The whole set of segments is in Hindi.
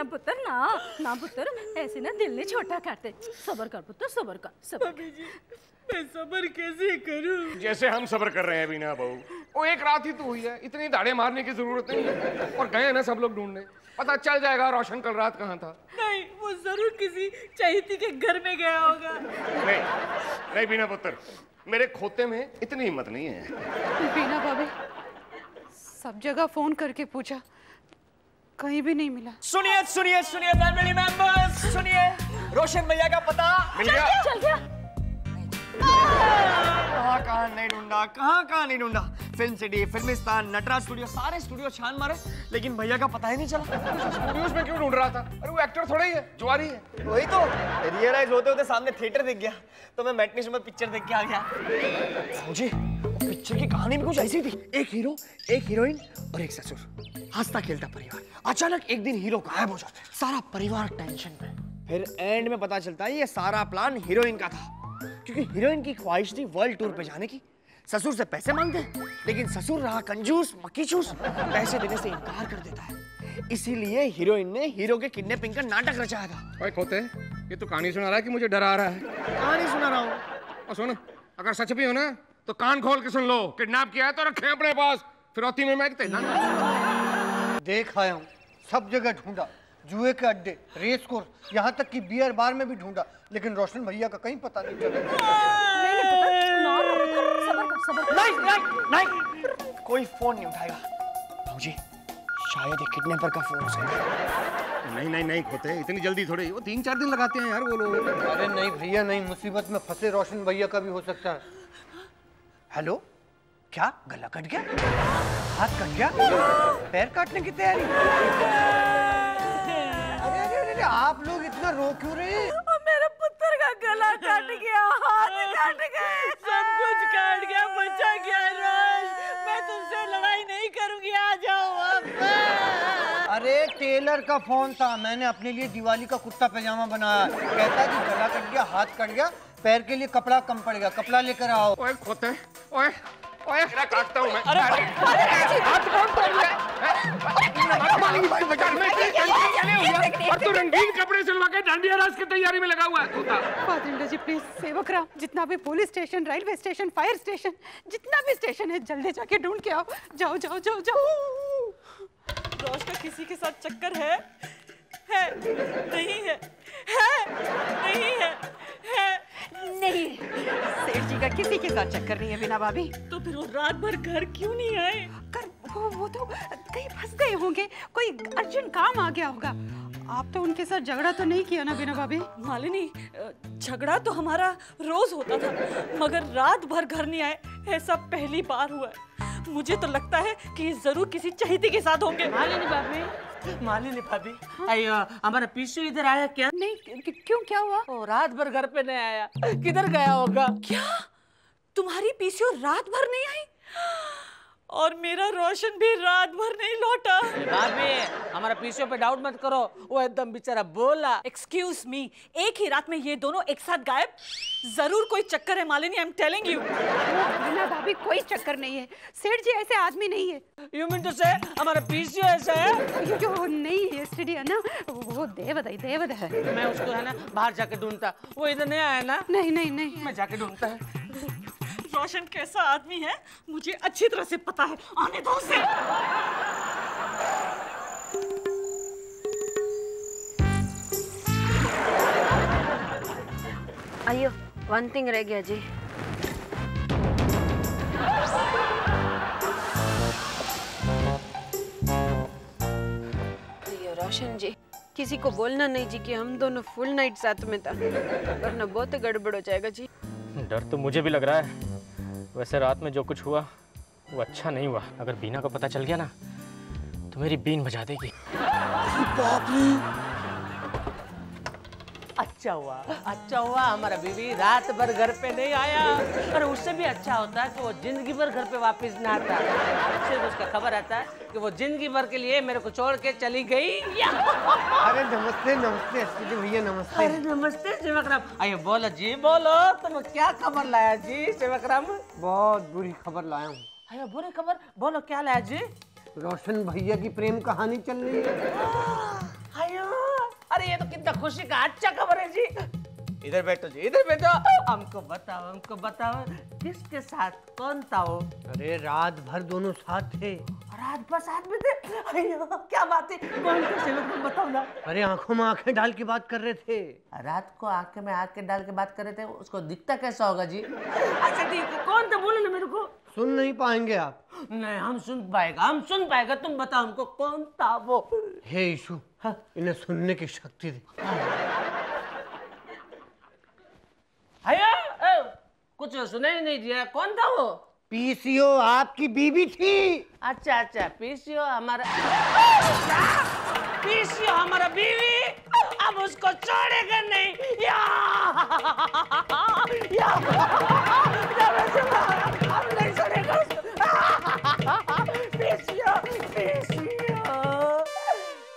पुत्र ना पुत्र, ऐसे ना दिल नहीं छोटा करते। सब्र कर पुत्र, सब्र कर। सब्र जी, मैं सब्र कैसे करूं? जैसे हम सब्र कर रहे हैं बीना बहू। वो एक रात ही तो हुई है, इतनी दाढ़े मारने की जरूरत नहीं है। और गए ना सब लोग ढूंढने, पता चल जाएगा रोशन कल रात कहाँ था। नहीं, वो जरूर किसी चहेती के घर में गया होगा। नहीं बीना पुत्र, मेरे खोते में इतनी हिम्मत नहीं है। बीना भाभी सब जगह फोन करके पूछा, कहीं भी नहीं मिला। सुनिए सुनिए सुनिए फैमिली मेंबर्स, सुनिए, रोशन भैया का पता मिल गया। चल गया। कहाँ नहीं ढूंढा। Film city, Filmistan, Natraj studio, सारे स्टूडियो छान मारे, लेकिन भैया का पता ही नहीं चला। स्टूडियोज में क्यों ढूंढ रहा था? अरे वो एक्टर थोड़ा ही है, जुआरी है। वही तो रियलाइज होते होते सामने थिएटर दिख गया, तो मैं मैटनी शो में पिक्चर देख के आ गया। मुझे पिक्चर की कहानी भी कुछ ऐसी थी, एक हीरो, एक हीरोइन और एक ससुर, हंसता खेलता परिवार। अचानक एक दिन हीरो गायब हो जाता है, सारा परिवार टेंशन में। फिर एंड में पता चलता है ये सारा प्लान हीरोइन का था, क्योंकि हीरोइन की ख्वाहिश थी वर्ल्ड टूर पे जाने की। ससुर से पैसे मांगते हैं, लेकिन ससुर रहा कंजूस मक्खीचूस, पैसे देने से इनकार कर देता है। इसीलिए हीरोइन ने हीरो के किडनैपिंग का नाटक रचाया था। ओए खोते, ये तो कहानी सुना रहा है कि मुझे डरा रहा है? कहानी सुना रहा हूँ। और सुन, अगर सच भी हो ना तो कान खोल के सुन लो। किडनैप किया है तो रखे अपने पास, फिरौती में मैं देख आया हूँ, सब जगह ढूंढा, जुए के अड्डे, रेस कोर्स, यहाँ तक कि बियर बार में भी ढूंढा, लेकिन रोशन भैया का कहीं पता नहीं चला। नहीं, कोई फोन नहीं उठाएगा। भाऊजी, शायद ये किडनैपर का फोन है। नहीं खोते, इतनी जल्दी थोड़ी, वो 3-4 दिन लगाते हैं यार वो लोग। अरे नहीं भैया नहीं, मुसीबत में फंसे रोशन भैया का भी हो सकता है। हेलो, क्या गला कट गया, हाथ कट गया, पैर काटने की तैयारी? अरे आप लोग इतना रो क्यों रहे? मेरे पुत्र का गला कट गया, हाथ कट गए, सब कुछ काट गया, बचा क्या रोज? मैं तुमसे लड़ाई नहीं करूंगी, आ जाओ वापस। अरे टेलर का फोन था, मैंने अपने लिए दिवाली का कुर्ता पैजामा बनाया। कहता कि गला कट गया, हाथ कट गया, पैर के लिए कपड़ा कम पड़ गया, कपड़ा लेकर आओ। ओए खोते, ओए तेरा काटता हूँ मैं। अरे हाथ कौन तोड़ लिया? और तू रंगीन कपड़े सिलवा के डांडिया रास की तैयारी में लगा हुआ है खोता। फातिंडा जी प्लीज, सेवक राम, जितना भी police station, railway station, fire station, जितना भी स्टेशन है जल्दी जाके ढूंढ के आओ। जाओ जाओ जाओ जाओ। रोश का किसी के साथ चक्कर है? नहीं है, नहीं, सेठ जी का किसी के साथ चक्कर नहीं है बिना भाभी। तो फिर वो रात भर घर क्यों नहीं आए? वो तो कहीं फंस गए होंगे, कोई अर्जेंट काम आ गया होगा। आप तो उनके साथ झगड़ा तो नहीं किया ना बिना भाभी? मालिनी, झगड़ा तो हमारा रोज होता था, मगर रात भर घर नहीं आए ऐसा पहली बार हुआ है। मुझे तो लगता है कि जरूर किसी चहेती के साथ होंगे। मालिनी भाभी, अयो हमारा पीछू इधर आया क्या? नहीं, क्यों, क्या हुआ? ओ, रात भर घर पे नहीं आया, किधर गया होगा? क्या तुम्हारी पीसीओ रात भर नहीं आई? और मेरा रोशन भी रात भर नहीं लौटा। भाभी, हमारा पीछे पे डाउट मत करो, वो एकदम बेचारा बोला। एक्सक्यूज मी, एक ही रात में ये दोनों एक साथ गायब? जरूर कोई चक्कर है Malini, I am telling you. बिना भाभी कोई चक्कर नहीं है, सेठ जी ऐसे आदमी नहीं है। यू मीन टू से हमारा पीछे ऐसा है? जो नहीं एसटीडी है ना, वो देवद है। मैं उसको है ना बाहर जाके ढूंढता, वो इधर नहीं आया ना? नहीं, मैं जाके ढूंढता है। रोशन कैसा आदमी है मुझे अच्छी तरह से पता है, आने दो उसे। आइयो, वन थिंग रह गया जी। रोशन जी, किसी को बोलना नहीं जी कि हम दोनों फुल नाइट साथ में था, वरना बहुत गड़बड़ हो जाएगा जी। डर तो मुझे भी लग रहा है। वैसे रात में जो कुछ हुआ वो अच्छा नहीं हुआ। अगर बीना को पता चल गया ना तो मेरी बीन बजा देगी। अच्छा हुआ हमारा बीवी रात भर घर पे नहीं आया। और उससे भी अच्छा होता कि वो जिंदगी भर घर पे वापस ना आता। सिर्फ उसका खबर आता है कि वो जिंदगी भर के लिए मेरे को छोड़ के चली गई। अरे नमस्ते एसटीडी भैया, नमस्ते। अरे नमस्ते सेवकराम। आइए बोलो जी, बोलो तुम क्या खबर लाया जी सेवकराम? बहुत बुरी खबर लाया हूँ। अरे बुरी खबर, बोलो क्या लाया जी? रोशन भैया की प्रेम कहानी चल रही है। आयो अरे ये तो कितना खुशी का अच्छा खबर है जी। इधर बैठो जी, इधर बैठो। हमको बताओ किसके साथ, कौन था वो? अरे रात भर दोनों साथ थे। रात भर साथ में थे? अयो, क्या बात है, कौन थे सेवक, तुम बताओ ना। अरे आंखों में आंखें डाल के बात कर रहे थे। रात को आंखें में आंखें डाल के बात कर रहे थे, उसको दिखता कैसा होगा जी? अच्छा ठीक है, कौन था बोलो ना मेरे को। सुन नहीं पाएंगे आप। नहीं हम सुन पाएगा, तुम बताओ हमको कौन था वो। हे यीशु, इन्हें सुनने की शक्ति दे। कुछ सुनाई नहीं दिया, कौन था वो? पीसीओ आपकी बीवी थी। अच्छा पीसीओ हमारा बीवी, अब उसको छोड़ेगा नहीं। अब नहीं छोड़ेगा उसको। पीसीओ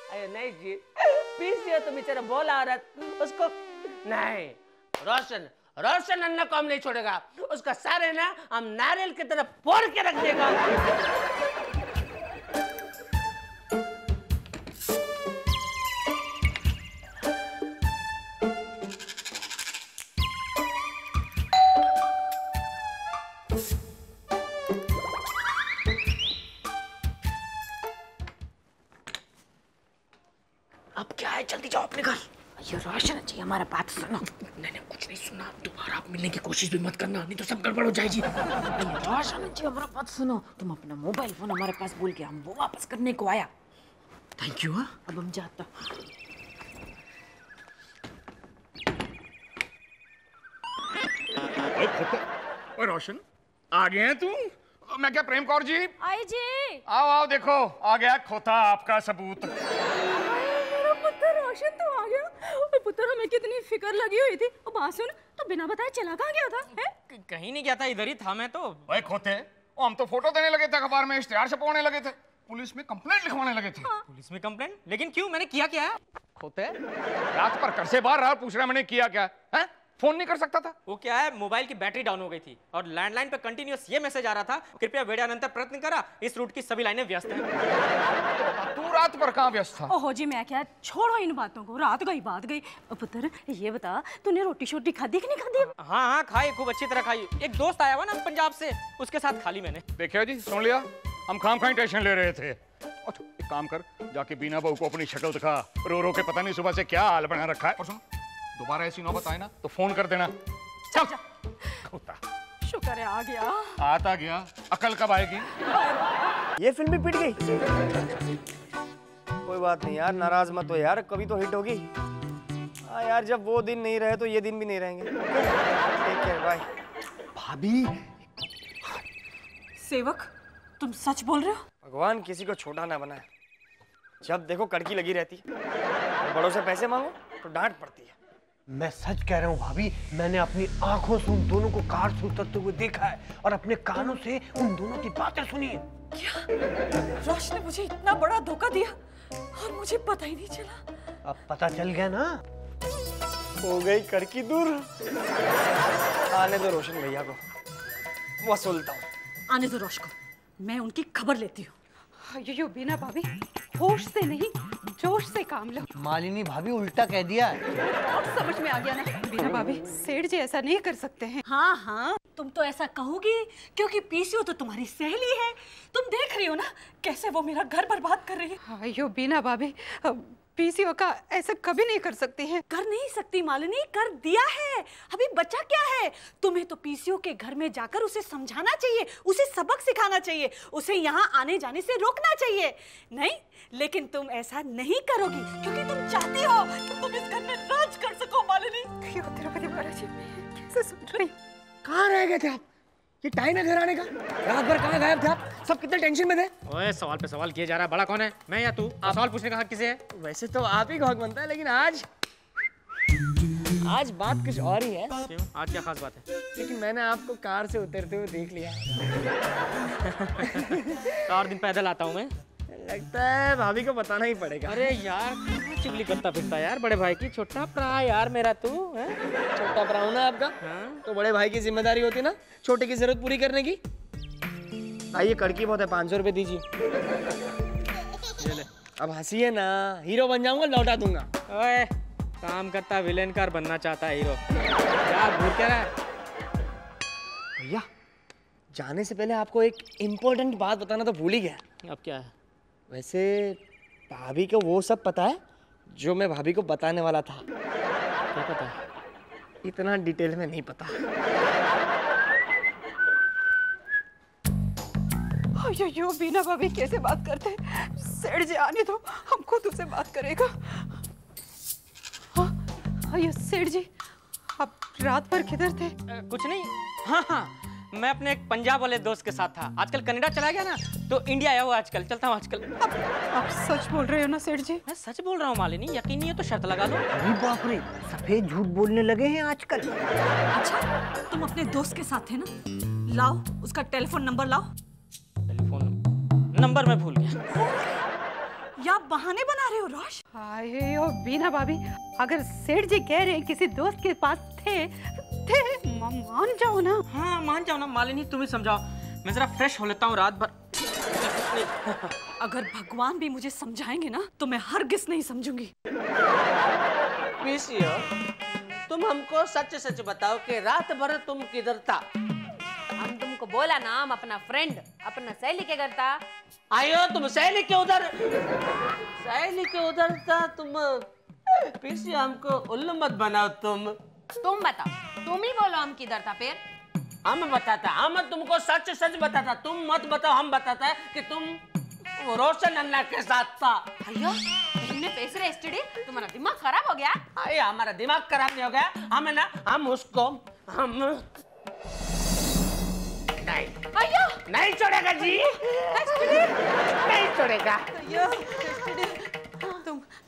अरे नहीं जी, पीसीओ तो बेचारा बोला औरत, उसको नहीं। रोशन अन्ना को हम नहीं छोड़ेगा, उसका सारे ना हम नारियल की तरफ फोड़ के रख देगा। अब क्या है, जल्दी जाओ अपने घर। ये रोशन जी हमारा बात सुनो। नहीं कुछ नहीं सुना, दोबारा आप मिलने की कोशिश भी मत करना, नहीं तो सब गड़बड़ हो जाएगी। रोशन जी हमारा बात सुनो, तुम अपना मोबाइल फोन हमारे पास भूल के हम वो वापस करने को आया। Thank you. अब हम जाता। ओए रोशन, आ गए हैं तू? मैं क्या प्रेम कौर जी? आई जी। आओ देखो, आ गया खोता आपका सबूत। मेरा पुत्र रोशन तो आ गया। और पुत्र हमें कितनी फिक्र लगी हुई थी, और बात सुन, तो बिना बताए चला कहाँ गया था? है? कहीं नहीं गया था, इधर ही था मैं तो। ओए खोते, हम तो फोटो देने लगे थे, अखबार में इश्तेहार छपवाने लगे थे, पुलिस में कंप्लेंट लिखवाने लगे थे। पुलिस में कंप्लेंट? लेकिन क्यों, मैंने किया क्या है? खोते, रात पर घर से बाहर रहा, पूछ रहा मैंने किया क्या है? फोन नहीं कर सकता था? वो क्या है, मोबाइल की बैटरी डाउन हो गई थी और लैंडलाइन पे कंटिन्यूअस ये मैसेज आ रहा था, कृपया वेड़ानंतर प्रयत्न करा, इस रूट की सभी लाइनें व्यस्त हैं। तू रात पर कहाँ व्यस्त था? ओहो जी, मैं क्या, छोड़ो इन बातों को, रात गई बात गई। पुत्र ये बता, तूने रोटी शोटी खाधी कि नहीं खाधी? हाँ खाई, खूब अच्छी तरह खाई। एक दोस्त आया हुआ ना पंजाब से, उसके साथ खा ली मैंने। देखिए जी, सुन लिया, हम खाम टेंशन ले रहे थे। अच्छा एक काम कर, जाके बीना बहू को अपनी शक्ल दिखा, रो के पता नहीं सुबह से क्या हाल बना रखा है। और सुन, दोबारा ऐसी नौबत आए ना तो फोन कर देना। चल। शुक्र है आ गया। आता गया, अकल कब आएगी? ये फिल्म भी पिट गई। कोई बात नहीं यार, नाराज मत हो यार, कभी तो हिट होगी। हाँ यार, जब वो दिन नहीं रहे तो ये दिन भी नहीं रहेंगे। Take care, bye. भाभी, सेवक तुम सच बोल रहे हो? भगवान किसी को छोटा ना बनाए। जब देखो कड़की लगी रहती है, बड़ों से पैसे मांगो तो डांट पड़ती है। मैं सच कह रहा हूँ भाभी, मैंने अपनी आंखों से उन दोनों को कार से उतरते हुए देखा है और अपने कानों से उन दोनों की बातें सुनी है। क्या? रोश ने मुझे इतना बड़ा धोखा दिया और मुझे पता ही नहीं चला। अब पता चल गया ना? हो गई कड़की दूर। आने दो रोशन भैया को, वसूलता हूँ। आने दो रोश को, मैं उनकी खबर लेती हूँ। अयो बीना भाभी, होश से नहीं जोश से काम लो। मालिनी भाभी उल्टा कह दिया है। अब समझ में आ गया ना? बीना भाभी, सेठ जी ऐसा नहीं कर सकते हैं। हाँ, तुम तो ऐसा कहोगी क्योंकि पीसीओ तो तुम्हारी सहेली है। तुम देख रही हो ना कैसे वो मेरा घर बर्बाद कर रही है। अयो बीना भाभी, पीसीओ का ऐसा कभी नहीं कर सकती है। कर नहीं सकती मालिनी, कर दिया है। अभी बचा क्या है? तुम्हें तो पीसीओ के घर में जाकर उसे समझाना चाहिए, उसे सबक सिखाना चाहिए, उसे यहाँ आने जाने से रोकना चाहिए। नहीं, लेकिन तुम ऐसा नहीं करोगी क्योंकि तुम चाहती हो कि तुम इस घर में राज कर सको। मालिनी, तिरुपति महाराज जी, कैसे सुन रही? कहाँ रह गए थे आप? ये टाइम है घर आने का, रात भर कहाँ गायब थे आप? सब कितने टेंशन में थे। ओए सवाल पे सवाल किए जा रहा है, बड़ा कौन है, मैं या तू? सवाल पूछने का हक किसे है? वैसे तो आप ही का हक बनता है, लेकिन आज बात कुछ और ही है। क्यों? आज क्या खास बात है? लेकिन मैंने आपको कार से उतरते हुए देख लिया। 4 दिन पैदल आता हूँ मैं। लगता है भाभी को बताना ही पड़ेगा। अरे यार चुगली करता फिरता यार, बड़े भाई की छोटा भरा यार मेरा तू है। छोटा भरा हूं ना आपका? हाँ? तो बड़े भाई की जिम्मेदारी होती ना छोटे की जरूरत पूरी करने की। आइए, कड़की बहुत है, 500 रुपए दीजिए। अब हंसिए ना, हीरो बन जाऊंगा, लौटा दूंगा। ओए, काम करता विलेन कार बनना चाहता है हीरो। क्या घूर क्या रहा है? भैया जाने से पहले आपको एक इम्पोर्टेंट बात बताना तो भूल ही गया। अब क्या है? वैसे भाभी को वो सब पता है जो मैं भाभी को बताने वाला था। क्या पता है? इतना डिटेल में नहीं पता। यो बीना भाभी कैसे बात करते हैं? सेठ जी आने दो, हम खुद उससे बात करेगा। हाँ ये सेठ जी, आप रात भर किधर थे? कुछ नहीं। हाँ हाँ, मैं अपने एक पंजाब वाले दोस्त के साथ था। आजकल कनाडा चला गया ना, तो इंडिया आया हुआ आजकल। चलता हूँ आजकल। आप सच बोल रहे हो ना सेठ जी? मैं सच बोल रहा हूँ मालिनी, यकीन नहीं है तो शर्त लगा लो। अरे बाप रे, सफेद झूठ बोलने लगे हैं आजकल। अच्छा, तुम अपने दोस्त के साथ थे ना? लाओ उसका टेलीफोन नंबर लाओ। टेलीफोन नंबर मैं भूल गया। या बहाने बना रहे हो रोश? हाय ओ बीना भाभी, अगर सेठ जी कह रहे हैं किसी दोस्त के पास थे मान जाओ ना। हाँ मान जाओ ना मालिनी, तुम ही समझाओ। मैं जरा फ्रेश हो लेता हूँ रात भर। अगर भगवान भी मुझे समझाएंगे ना तो मैं हरगिज नहीं समझूंगी। पीसीओ, तुम हमको सच सच बताओ कि रात भर तुम किधर था? हम तुमको बोला ना, हम अपना फ्रेंड, अपना सहेली के घर था। आयो तुम सहेली के उधर, सहेली के उधर था तुम। पीसीओ हमको उल्लू मत बनाओ तुम बताओ, तुम ही बोलो हम किधर था फिर। हम बताता, हम तुमको सच सच बताता, तुम मत बताओ। हम बताता है कि तुम वो रोशन अन्ना के साथ था। अयो तुमने पैसे एसटीडी, तुम्हारा दिमाग खराब हो गया? अरे हमारा दिमाग खराब नहीं हो गया। हम है ना, हम उसको हम नहीं नहीं छोड़ेगा जी, नहीं छोड़ेगा। अयो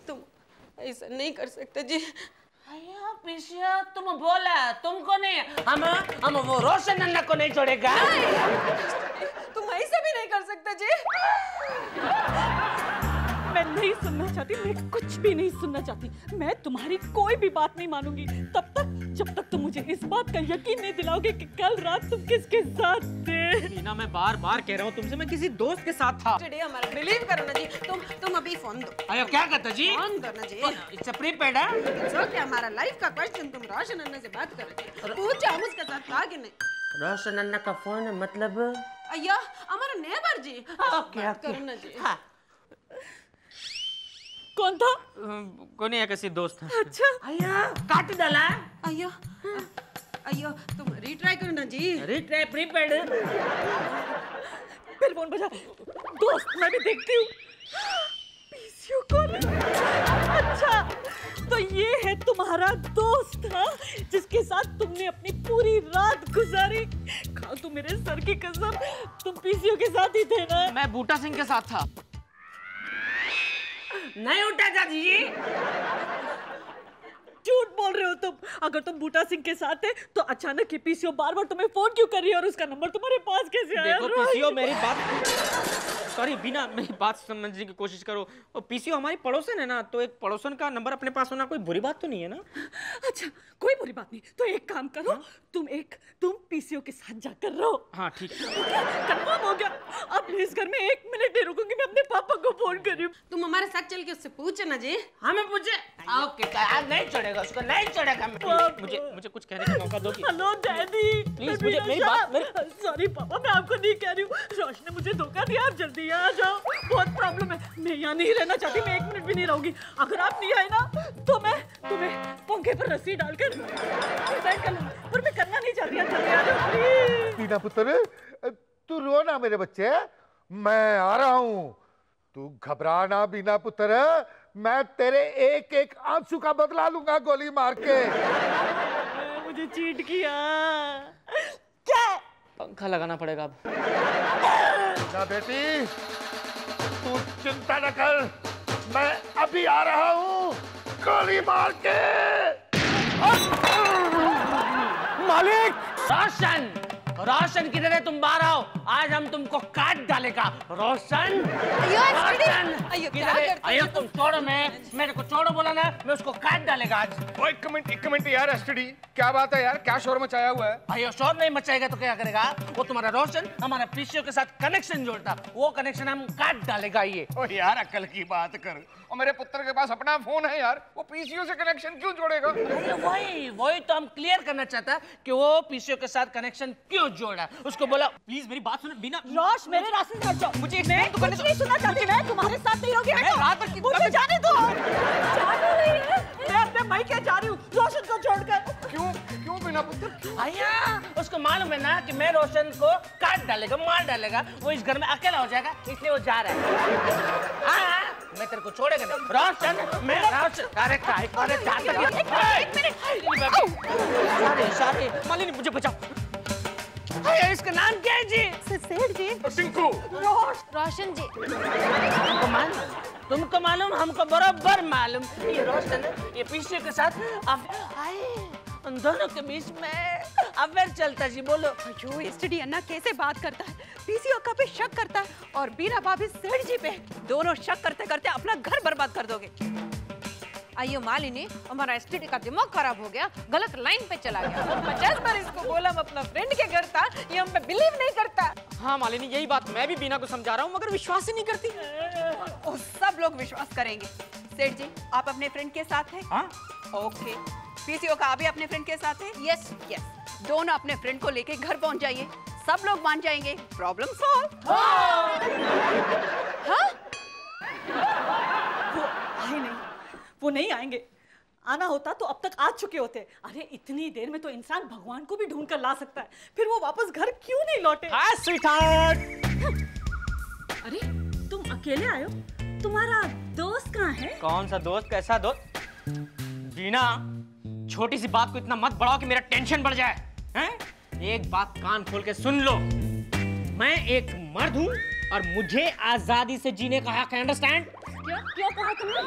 तुम ऐसा नहीं कर सकते जी। अया पीसिया, तुम बोला तुमको नहीं, हम वो रोशन अन्ना को नहीं छोड़ेगा। तुम ऐसे भी नहीं कर सकते जी। मैं नहीं सुनना चाहती, मैं कुछ भी नहीं सुनना चाहती। मैं तुम्हारी कोई भी बात नहीं मानूंगी तब तक जब तक तुम मुझे इस बात का यकीन नहीं दिलाओगे कि कल रात तुम किसके साथ थे। टीना, मैं बार बार कह रहा हूँ तुमसे, मैं किसी दोस्त के साथ था। एसटीडी हमारा बिलीव करो ना जी। तुम अभी फोन दो। अयो क्या कहता जी? फोन दो ना जी। इट्स प्रीपेड है। क्या हमारा लाइफ का क्वेश्चन, तुम रोशन अन्ना से बात करो। पूछो हम उसके साथ था कि नहीं। रोशन अन्ना का फोन मतलब? अयो हमारा नेबर जी। ओके बात करो ना जी। हाँ। कौन था? कोई नहीं है, किसी दोस्त है। अच्छा अया काट डाला। अयो तुम रीट्राई करो ना जी। Retry prepaid. फिर फोन बजा। दोस्त मैं भी देखती हूँ। पीसीओ कौन है? अच्छा तो ये है तुम्हारा दोस्त ना, जिसके साथ तुमने अपनी पूरी रात गुजारी। खाओ तुम मेरे सर की कसम, तुम पीसीओ के साथ ही थे ना? मैं बूटा सिंह के साथ था। नहीं उठा था जी। झूठ बोल रहे हो तुम। अगर तुम बूटा सिंह के साथ थे तो अचानक ये पीसीओ बार बार तुम्हें फोन क्यों कर रही है और उसका नंबर तुम्हारे पास कैसे आया? देखो पीसीओ, मेरी बात, सॉरी बीना, मेरी बात समझने की कोशिश करो। और पीसीओ हमारी पड़ोसन है ना, तो एक पड़ोसन का नंबर अपने पास होना कोई बुरी बात तो नहीं है ना? अच्छा कोई बुरी बात नहीं, तो एक काम करो। हाँ? तुम पीसीओ के साथ जाकर रहो। हाँ ठीक है। कंफर्म हो गया। अब मैं इस घर में 1 मिनट नहीं रुकूंगी, मैं अपने पापा को फोन कर रही हूँ। तुम हमारे साथ चल के उससे पूछो ना जी। हमें पूछे। ओके आज नहीं छोड़ेगा उसको, नहीं छोड़ेगा। मुझे कुछ कहने का मौका दो। हेलो डैडी, प्लीज मुझे मेरी बात। सॉरी पापा, मैं आपको नहीं कह रही हूँ। रोश ने मुझे धोखा दिया, आप जल्दी यहाँ आ जाओ। बहुत प्रॉब्लम है, मैं यहाँ नहीं रहना चाहती, मैं 1 मिनट भी नहीं रहूंगी। अगर आप नहीं आए ना तो मैं तुम्हें पंखे पर रस्सी डालकर सुसाइड कर लूंगी, पर मैं करना नहीं चाहती। जल्दी आ जाओ प्लीज। टीना पुत्र, तू रो ना मेरे बच्चे, मैं आ रहा हूँ। तू घबरा ना बीना पुत्र, मैं तेरे एक एक आंसू का बदला लूंगा गोली मार के। मुझे चीट किया। क्या? पंखा लगाना पड़ेगा अब। ना बेटी, तू चिंता न कर, मैं अभी आ रहा हूँ गोली मार के। मालिक! रोशन, रोशन किधर है? तुम बाहर आओ, आज हम तुमको काट डालेगा। रोशन, अयो तुम छोड़ो, मेरे को छोड़ो बोला ना, मैं उसको काट डालेगा आज। एक मिनट यार एसटीडी, क्या बात है यार, क्या शोर मचाया हुआ है? अयो शोर नहीं मचाएगा तो क्या करेगा? वो तुम्हारा रोशन हमारा पीसीओ के साथ कनेक्शन जोड़ता, वो कनेक्शन हम काट डालेगा ये। ओ यार अक्ल की बात कर, और मेरे पुत्र के पास अपना फोन है यार, वो पीसीओ से कनेक्शन क्यों जोड़ेगा? वही तो हम क्लियर करना चाहता है कि वो पीसीओ के साथ कनेक्शन क्यों जोड़ा। उसको बोला प्लीज मेरी बात सुनो बिना। रोश मेरे रास्ते से हट जाओ, मुझे मैं तो नहीं सुनना चाहती, मैं तुम्हारे साथ नहीं रहूंगी। मुझे जाने दो, मैं अपने भाई के जा रही हूँ रोशन को छोड़कर। क्यों बिना पुत्र? आया उसको मालूम है ना कि मैं रोशन को काट डालेगा, मार डालेगा, वो इस घर में अकेला हो जाएगा, इसलिए वो जा रहा है। मैं तेरे को छोड़ेगा नहीं रोशन, मैं रोशन। अरे सारे मालिनी मुझे बचाओ। इसका नाम क्या है जी? सेठ जी। टिंकू। रोशन जी। तुमको मालूम, हमको बराबर मालूम। ये रोशन ये पीसीओ के साथ उन दोनों के बीच में अफेयर चलता जी। बोलो। अयो एसटीडी अन्ना कैसे बात करता है, पीसीओ का पे शक करता है और बीना भाभी सेठ जी पे। दोनों शक करते करते अपना घर बर्बाद कर दोगे। अयो मालिनी, हमारा एसटीडी का दिमाग खराब हो गया, गलत लाइन पे चला गया। 50 बार इसको बोला, हम अपना फ्रेंड के घर था, ये हम पे बिलीव नहीं करता। हाँ मालिनी, यही बात मैं भी बीना को समझा रहा हूँ, मगर विश्वास ही नहीं करती। और सब लोग विश्वास करेंगे। सेठ जी आप अपने फ्रेंड के साथ हैं? हाँ? ओके। पीसीओ का भी अपने फ्रेंड के साथ है? Yes yes. दोनों अपने फ्रेंड को लेके घर पहुंच जाइए, सब लोग मान जाएंगे, प्रॉब्लम सॉल्व। हाँ? वो नहीं आएंगे। आना होता तो अब तक आ चुके होते। अरे इतनी देर में तो इंसान भगवान को भी ढूंढ कर ला सकता है, फिर वो वापस घर क्यों नहीं लौटे? हाँ स्वीटहार्ट। अरे तुम अकेले आए हो? तुम्हारा दोस्त कहाँ है? कौन सा दोस्त, कैसा दोस्त? बीना, छोटी सी बात को इतना मत बढ़ाओ कि मेरा टेंशन बढ़ जाए। हैं? एक बात कान खोल के सुन लो, मैं एक मर्द हूँ और मुझे आजादी से जीने का हक है, अंडरस्टैंड? क्या कहा तुमने?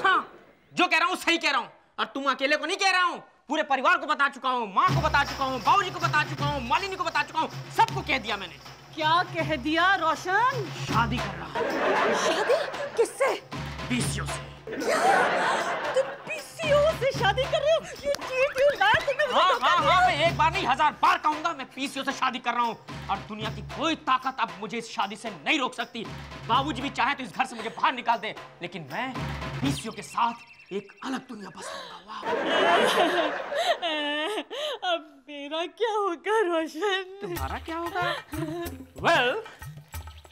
हाँ, जो कह रहा हूँ सही कह रहा हूँ, और तुम अकेले को नहीं कह रहा हूँ, पूरे परिवार को बता चुका हूँ, माँ को बता चुका हूँ, बाबूजी को बता चुका हूँ, मालिनी को बता चुका हूँ, सबको कह दिया मैंने। क्या कह दिया रोशन? शादी कर रहा हूँ। शादी? किससे? पीसीओ से। तुम पीसीओ से शादी कर रहे हो? You cheat, you liar, तुमने मुझे धोखा दिया। हाँ, मैं एक बार नहीं 1000 बार कहूंगा, मैं पीसीओ से शादी कर रहा हूँ और दुनिया की कोई ताकत अब मुझे इस शादी से नहीं रोक सकती। बाबूजी भी चाहे तो इस घर से मुझे बाहर निकाल दे, लेकिन मैं पीसीओ के साथ एक अलग दुनिया बसाऊंगा। अब मेरा क्या होगा रोशन? तुम्हारा क्या होगा? Well,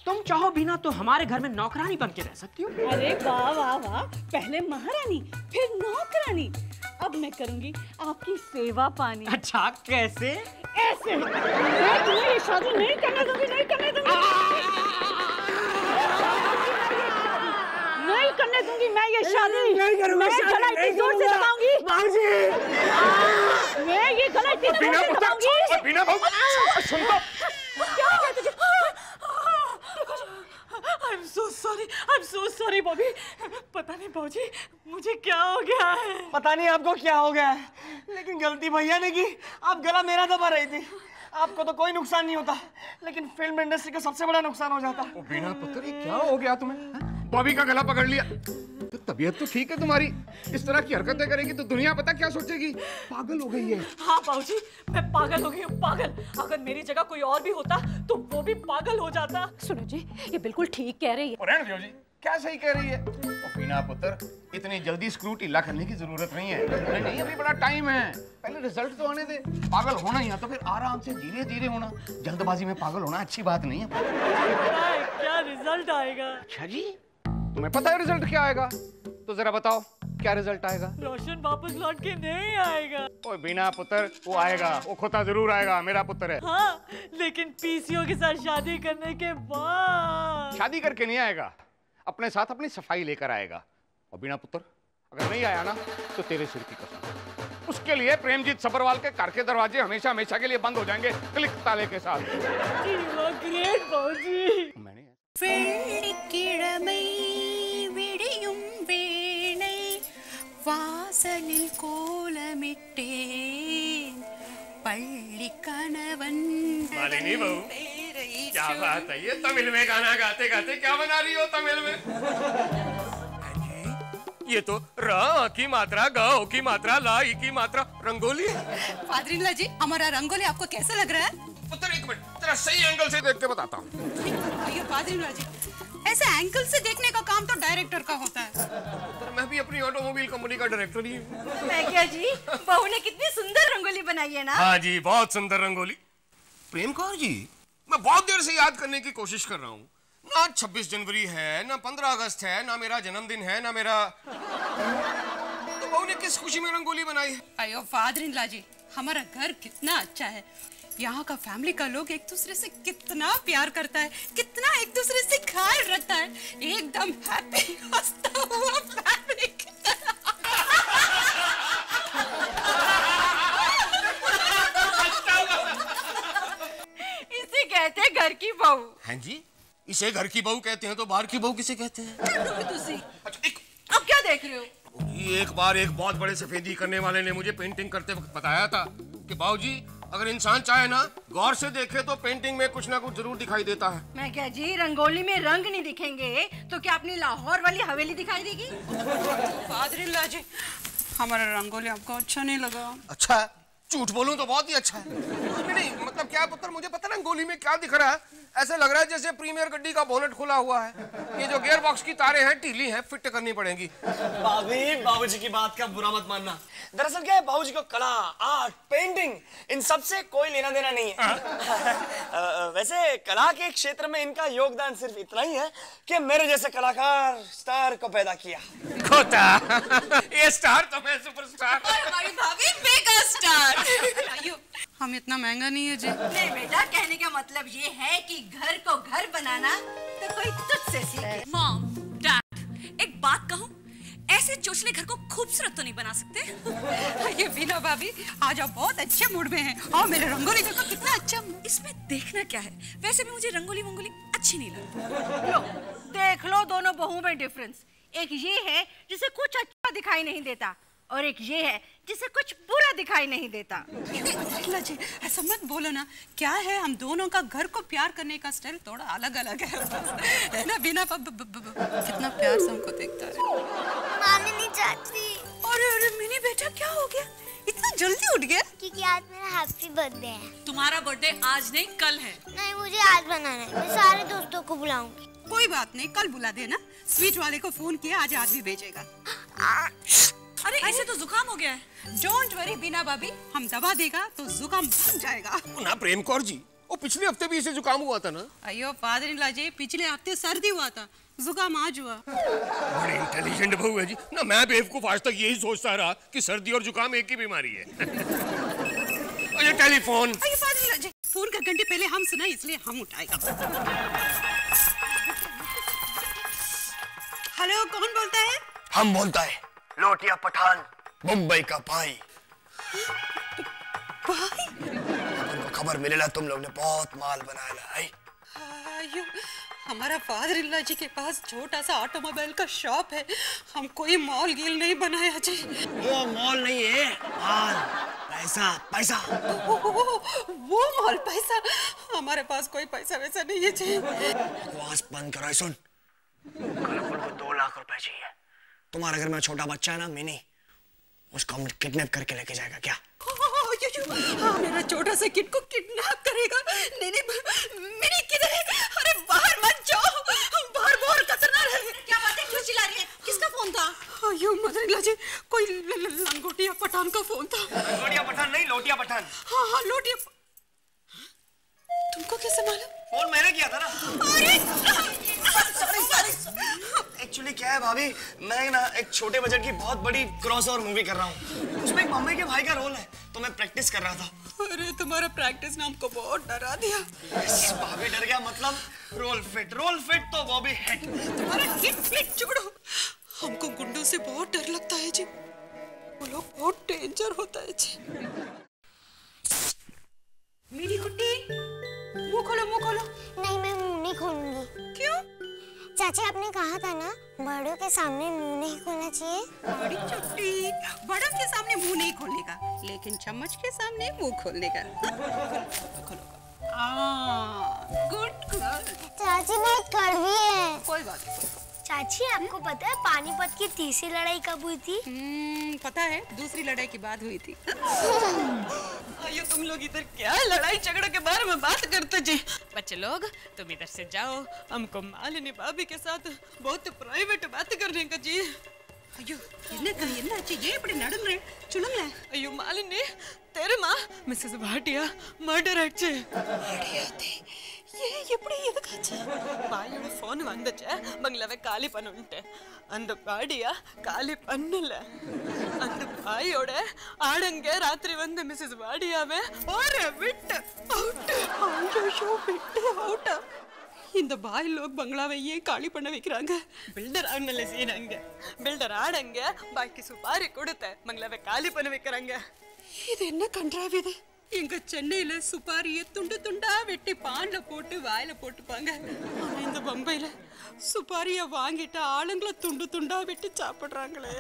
तुम चाहो बिना तो हमारे घर में नौकरानी बन के रह सकती हो। अरे वाह वाह वाह, पहले महारानी फिर नौकरानी, अब मैं करूंगी आपकी सेवा पानी। अच्छा कैसे? ऐसे। मैं तुम्हें ये शादी नहीं करने दूंगी, नहीं करने दूंगी, नहीं करने दूंगी मैं ये शादी। मैं गला इतनी जोर से दबाऊंगी, मैं ये गला इतनी जोर से दबाऊंगी। बिना बहू सुन तो। क्या है तुझे? I'm so sorry Bobby. पता नहीं बाबूजी मुझे क्या हो गया है। पता नहीं आपको क्या हो गया है, लेकिन गलती भैया ने की। आप गला मेरा दबा रही थी। आपको तो कोई नुकसान नहीं होता, लेकिन फिल्म इंडस्ट्री का सबसे बड़ा नुकसान हो जाता। ओ बिना पुत्र, ये क्या हो गया तुम्हें? बॉबी का गला पकड़ लिया तो तबीयत तो ठीक है तुम्हारी, इस तरह की हरकतें करेगी तो दुनिया पता क्या सोचेगी? पागल हो गई है। हाँ बाबूजी, मैं पागल हो गई हूँ, पागल। अगर मेरी जगह कोई और भी होता तो वो भी पागल हो जाता। सुनो जी, ये बिल्कुल ठीक कह रही है। रहने दो जी, क्या सही कह रही है? ओ बिना पुत्र, इतनी जल्दी स्क्रू ढीला करने की जरूरत नहीं है। नहीं, अभी बड़ा टाइम है, पहले रिजल्ट तो आने दे। पागल होना ही है तो फिर आराम से धीरे धीरे होना, जल्दबाजी में पागल होना अच्छी बात नहीं है। क्या रिजल्ट आएगा? अच्छा जी, तुम्हें पता है रिजल्ट क्या आएगा? तो जरा बताओ क्या रिजल्ट आएगा? रोशन वापस लौट के नहीं आएगा। ओए बिना पुत्र, वो आएगा, वो खोता जरूर आएगा, मेरा पुत्र है। हाँ, लेकिन पीसीओ के साथ शादी करने के बाद। शादी करके नहीं आएगा, अपने साथ अपनी सफाई लेकर आएगा। और बिना पुत्र अगर नहीं आया ना तो तेरे सिर की कसम। उसके लिए प्रेमजीत सब्रवाल के घर के दरवाजे हमेशा हमेशा के लिए बंद हो जाएंगे, क्लिक ताले के साथ। ग्रेट बाबूजी। मैंने வெள்ளிக்கிழமை விடியும் வேளை வாசலில் கோலமிட்டேன், பள்ளி கணவன் मालिनी बहू, क्या बात है, ये तमिल में गाना गाते गाते क्या बना रही हो तमिल में? ये तो र की मात्रा, ग की मात्रा, ला ई की मात्रा रंगोली है। फादर-इन-लॉ जी, हमारा रंगोली आपको कैसा लग रहा है? पुत्र एक मिनट, तेरा सही एंगल से देख के बताता हूँ। फादर-इन-लॉ जी, ऐसे एंगल से देखने का काम तो डायरेक्टर का होता है। पुत्र मैं भी अपनी ऑटोमोबाइल कंपनी का डायरेक्टर ही हूँ। मैं क्या जी, बहू ने कितनी सुंदर रंगोली बनाई है ना? हाँ जी, बहुत सुंदर रंगोली। प्रेम कौर जी, मैं बहुत देर से याद करने की कोशिश कर रहा हूँ। ना 26 जनवरी है, ना 15 अगस्त है, ना मेरा जन्मदिन है, ना मेरा, तो बहू ने किस खुशी में रंगोली बनाई है? अयो फादर-इन-लॉ जी, हमारा घर कितना अच्छा है। यहाँ का फैमिली का लोग एक दूसरे से कितना प्यार करता है, कितना एक दूसरे से ख्याल रखता है, एकदम हैप्पी हंसता हुआ फैमिली। इसे कहते हैं घर की बहू। हैं जी, इसे घर की बहू कहते हैं तो बाहर की बहू किसे कहते हैं? अच्छा, अब क्या देख रहे हो? एक बार एक बहुत बड़े सफेदी करने वाले ने मुझे पेंटिंग करते वक्त बताया था कि बाबूजी, अगर इंसान चाहे ना गौर से देखे तो पेंटिंग में कुछ ना कुछ जरूर दिखाई देता है। मैं क्या जी, रंगोली में रंग नहीं दिखेंगे तो क्या अपनी लाहौर वाली हवेली दिखाई देगी? फादर-इन-लॉ जी, हमारा रंगोली आपको अच्छा नहीं लगा? अच्छा, झूठ बोलूं तो बहुत ही अच्छा है। नहीं मतलब क्या पुत्र, मुझे पता रंगोली में क्या दिख रहा है। ऐसे लग रहा है जैसे प्रीमियर गड्डी का बोनेट खुला हुआ है। ये जो गियर बॉक्स की तारें हैं ढीली हैं, फिट करनी पड़ेंगी। भाभी, बाबूजी की बात का बुरा मत मानना। दरअसल क्या है, बाबूजी को कला, आर्ट, पेंटिंग इन सब से कोई लेना देना नहीं है। वैसे कला के क्षेत्र में इनका योगदान सिर्फ इतना ही है कि मेरे जैसे कलाकार स्टार को पैदा किया। खोता, ये स्टार तो मैं सुपरस्टार। हमारी भाभी मेगा स्टार। आइयो, हम इतना महंगा नहीं है जी। नहीं बेटा, कहने का मतलब ये है कि घर को घर बनाना तो कोई तुझसे सीखे। मॉम, डैड, एक बात कहूं, ऐसे चोचले घर को खूबसूरत तो नहीं बना सकते? ये बीना भाभी, आज आप बहुत अच्छे मूड में हैं। और मेरे रंगोली देखो कितना अच्छा। इसमें देखना क्या है? वैसे भी मुझे रंगोली वंगोली अच्छी नहीं लगती। लो, देख लो दोनों बहुओं में डिफरेंस। एक ये है जिसे कुछ अच्छा दिखाई नहीं देता, और एक ये है जिसे कुछ बुरा दिखाई नहीं देता। जी, ऐसा मत बोलो ना। क्या है, हम दोनों का घर को प्यार करने का स्टाइल थोड़ा अलग अलग है ना। बिना कितना प्यार से हमको देखता है। माननी चाहती। अरे मिनी बेटा, क्या हो गया? इतना जल्दी उठ गया? क्योंकि आज मेरा हैप्पी बर्थडे है। तुम्हारा बर्थडे आज नहीं कल है। नहीं, मुझे आज बनाना है। मैं सारे दोस्तों को बुलाऊंगी। कोई बात नहीं, कल बुला देना। स्वीट वाले को फोन किया, आज भी भेजेगा। अरे ऐसे तो जुकाम हो गया है। डोंट वरी बीना भाभी, हम दवा देगा तो जुकाम बन जाएगा। ना प्रेम कौर जी, वो पिछले हफ्ते भी इसे जुकाम हुआ था ना। अयो फादर-इन-लॉ जी, पिछले हफ्ते सर्दी हुआ था, जुकाम आज हुआ। बड़े इंटेलिजेंट बहू है जी ना। मैं बेवकूफ आज तक यही सोचता रहा कि सर्दी और जुकाम एक ही बीमारी है। अरे टेलीफोन। अयो फादर-इन-लॉ जी, फोन का घंटे पहले हम सुना, इसलिए हम उठाएगा। हेलो, कौन बोलता है? हम बोलता है लोटिया पठान, मुंबई का भाई। भाई? अपन को खबर मिलेला तुम लोग ने बहुत माल बनाया है। आयो, हमारा फादर-इन-लॉ जी के पास छोटा सा ऑटोमोबाइल का शॉप है। हम कोई मॉल गील नहीं बनाया जी। वो मॉल नहीं है, माल, पैसा, पैसा। वो मॉल पैसा? हमारे पास कोई पैसा वैसा नहीं है जी। बकवास बंद करो। सुन, कल अपन को 2 लाख रुपए चाहिए। तुम्हारे घर में छोटा बच्चा है ना, मिनी, उसको हम किडनैप करके लेके जाएगा क्या? मेरा छोटा सा किड को किडनैप करेगा? नहीं नहीं, मिनी किधर है? अरे बाहर मत जाओ, बाहर बहुत खतरनाक है। क्या बात है, क्यों चिल्ला रही है? किसका फोन था? अयो मदर-इन-लॉ जी, कोई लंगोटिया पठान का फोन था। लंगोटिया पठान नहीं, लोटिया पठान। हाँ, लोटिया। तुमको कैसे मालूम? फोन मैंने किया था ना। एक्चुअली क्या है भाभी, मैं ना एक छोटे बजट की बहुत बड़ी क्रॉसओवर मूवी कर रहा हूँ। उसमें एक मम्मी के भाई का रोल है, तो मैं प्रैक्टिस कर रहा था। अरे तुम्हारा प्रैक्टिस ने हमको बहुत डरा दिया। भाभी डर गया मतलब रोल फिट तो वो भी हिट। तुम्हारा हिट फ्लिट छोड़ो, हमको गुंडों से बहुत डर लगता है जी। वो लोग बहुत डेंजर होता है जी। मेरी कुट्टी, मुंह खोलो, मुंह खोलो। नहीं, मैं मुंह नहीं खोलूंगी। क्यों? चाची, आपने कहा था ना बड़ों के सामने मुंह नहीं खोलना चाहिए। बड़ी चुट्टी, बड़ों के सामने मुंह नहीं खोलने का, लेकिन चम्मच के सामने मुंह खोलने का। खोलो, खोलो। Good girl. चाची बहुत कड़वी है। कोई बात नहीं। चाची आपको पता है पानीपत की तीसरी लड़ाई कब हुई थी? पता है, दूसरी लड़ाई की बात हुई थी। अयो तुम लोग इधर क्या लड़ाई झगड़ा के बारे में बात करते जी? बच्चे लोग तुम इधर से जाओ, हमको मालिनी भाभी के साथ बहुत प्राइवेट बात करने का जी। अयो ये இப்படி நடந்து சொல்லுங்க. ஐயோ மாலினி தெரியுமா மிஸ்ஸஸ் பாட்டியா மர்டர் ஆச்சு. எப்படி எதுக்காச்சு? பாயோட ஃபோன் வந்துச்சு, பங்களாவை காலி பண்ணுன்ட்டு. அந்த பாடியா காலி பண்ணல. அந்த பாயோட ஆடங்க ராத்திரி வந்து மிஸ்ஸஸ் பாடியாவே ஒரு விட்டு அவுட். ஐயோ விட்டு அவுட். இந்த பாய் லோக் பங்களாவை ஏன் காலி பண்ண வைக்கிறாங்க? பில்டர் ஆனல செய்றாங்க. பில்டர் ஆடங்க பாய்க்கு சுபாரி கொடுத்து பங்களாவை காலி பண்ண வைக்கிறாங்க. இது என்ன கன்றாவி இது? எங்க சென்னையில சுபாரியை துண்டு துண்டா வெட்டி பான்ல போட்டு வாயில போட்டுப்பாங்க. ஆனா இந்த பம்பையில சுபாரியை வாங்கிட்டு ஆளுங்களை துண்டு துண்டா வெட்டி சாப்பிடுறாங்களே.